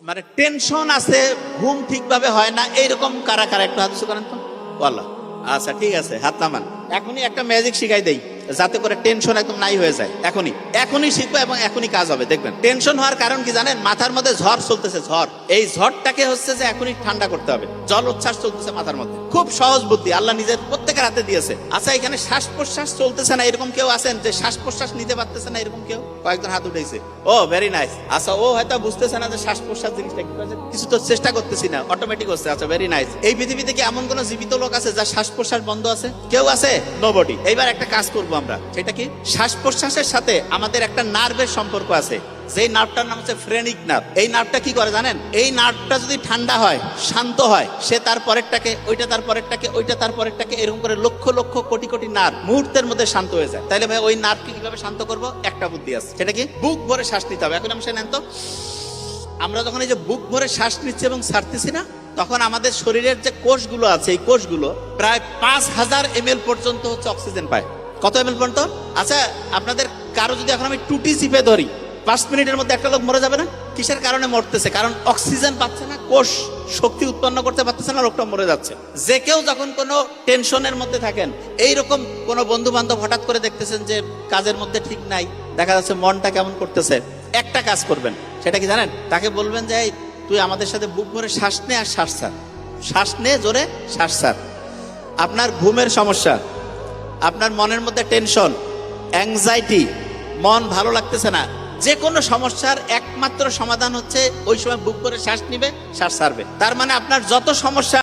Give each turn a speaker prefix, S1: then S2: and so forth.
S1: মানে টেনশন আছে, ঘুম ঠিকভাবে হয় না, এইরকম কারা কারা একটু হাত করেন তো বলো। আচ্ছা ঠিক আছে, হাত নামান। এখনই একটা ম্যাজিক শিখাই দেই যাতে করে টেনশন একদম নাই হয়ে যায়। এখনই শিখবো এবং এখনই কাজ হবে, দেখবেন। টেনশন হওয়ার কারণ কি জানেন? মাথার মধ্যে ঝড় চলতেছে, ঝড়। এই ঝড়টাকে হচ্ছে যে এখনই ঠান্ডা করতে হবে। জল উচ্ছ্বাস চলতেছে মাথার মধ্যে, খুব সহজ বুদ্ধি আল্লাহ নিজের প্রত্যেকের হাতে দিয়েছে। আচ্ছা, এখানে শ্বাস প্রশ্বাস চলতেছে না এরকম কেউ আছেন যে শ্বাস প্রশ্বাস নিতে পারতেছে না এরকম কেউ? কয়েকজন হাত উঠেছে। ও ভেরি নাইস। আচ্ছা, ও হয়তো বুঝতেছে না যে শ্বাস প্রশ্বাস জিনিসটা কি, কিছু তো চেষ্টা করতেছি না, অটোমেটিক হচ্ছে। আচ্ছা, ভেরি নাইস। এই পৃথিবীতে কি এমন কোন জীবিত লোক আছে যার শ্বাস প্রশ্বাস বন্ধ আছে? কেউ আছে? নোবডি। এইবার একটা কাজ করবো আমরা, সেটা কি? শ্বাস প্রশ্বাসের সাথে আমাদের একটা নার্ভের সম্পর্ক আছে, যে নার্ভটার নাম হচ্ছে ফ্রেনিক নার্ভ। এই নার্ভটা কি করে জানেন? এই নার্ভটা যদি ঠান্ডা হয়, শান্ত হয়, সে তার পরেরটাকে, ওইটা তার পরেরটাকে, ওইটা তার পরেরটাকে, এরকম করে লক্ষ লক্ষ কোটি কোটি নার্ভ মুহূর্তের মধ্যে শান্ত হয়ে যায়। তাইলে ভাই ওই নার্ভকে কিভাবে শান্ত করব? একটা বুদ্ধি আছে, সেটা কি? বুক ভরে শ্বাস নিতে হবে। এখন আমি নেন তো, আমরা যখন এই যে বুক ভরে শ্বাস নিচ্ছি এবং ছাড়তেছি না, তখন আমাদের শরীরের যে কোষগুলো আছে, এই কোষগুলো প্রায় 5000 ml পর্যন্ত হচ্ছে অক্সিজেন পায়। কত ml পর্যন্ত? আচ্ছা, আপনাদের কারো যদি এখন আমি টুটি চিপে ধরি, 5 মিনিটের মধ্যে একটা লোক মরে যাবে না? কিসের কারণে মরতেছে? কারণ অক্সিজেন পাচ্ছে না, কোষ শক্তি উৎপন্ন করতে পারতেছে না, লোকটা মরে যাচ্ছে। যে কেউ যখন কোনো টেনশনের মধ্যে থাকেন, এইরকম কোনো বন্ধু বান্ধব হঠাৎ করে দেখতেছেন যে কাজের মধ্যে ঠিক নাই, দেখা যাচ্ছে মনটা কেমন করতেছে, একটা কাজ করবেন, সেটা কি জানেন? তাকে বলবেন যে তুই আমাদের সাথে বুক ভরে শ্বাস নে আর শ্বাস ছাড়, শ্বাস নে জোরে, শ্বাস ছাড়। আপনার ঘুমের সমস্যা, আপনার মনের মধ্যে টেনশন, অ্যাংজাইটি, মন ভালো লাগতেছে না, যে কোনো সমস্যার একমাত্র সমাধান হচ্ছে ওই সময় বুক ভরে শ্বাস নিবে, শ্বাস ছাড়বে। তার মানে আপনার যত সমস্যা